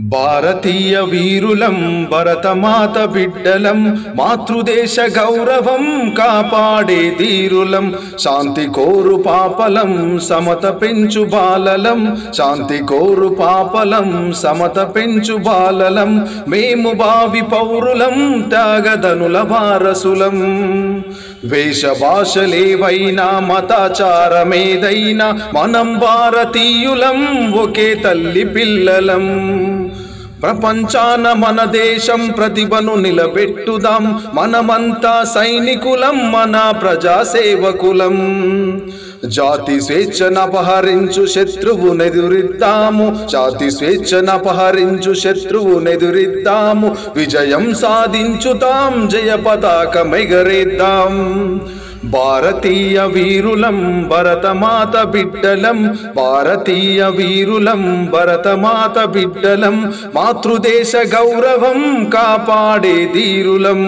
భారతీయ వీరులం భరతమాత బిడ్డలం మాతృదేశ గౌరవం కాపాడే ధీరులం శాంతి కోరు పాపలం సమత పెంచు బాలలం శాంతి కోరు పాపలం సమత పెంచు బాలలం మేము భావి పౌరులం త్యాగధనుల వారసులం వేష భాషలేవైనా మతాచారమేదైనా మనం భారతీయులం ఒకే తల్లి పిల్లలం ప్రపంచాన మన దేశం ప్రతిభను నిలబెట్టుదాం మనమంతా సైనికులం మన ప్రజాసేవకులం జాతి స్వేచ్ఛనపహరించు శత్రువునెదురిద్దాము జాతి స్వేచ్ఛనపహరించు శత్రువునెదురిద్దాము విజయం సాధించుతాం జయ పతాకమెగరేద్దాం భారతీయ వీరులం భరతమాత బిడ్డలం భారతీయ వీరులం భరతమాత బిడ్డలం మాతృదేశ గౌరవం కాపాడే ధీరులం।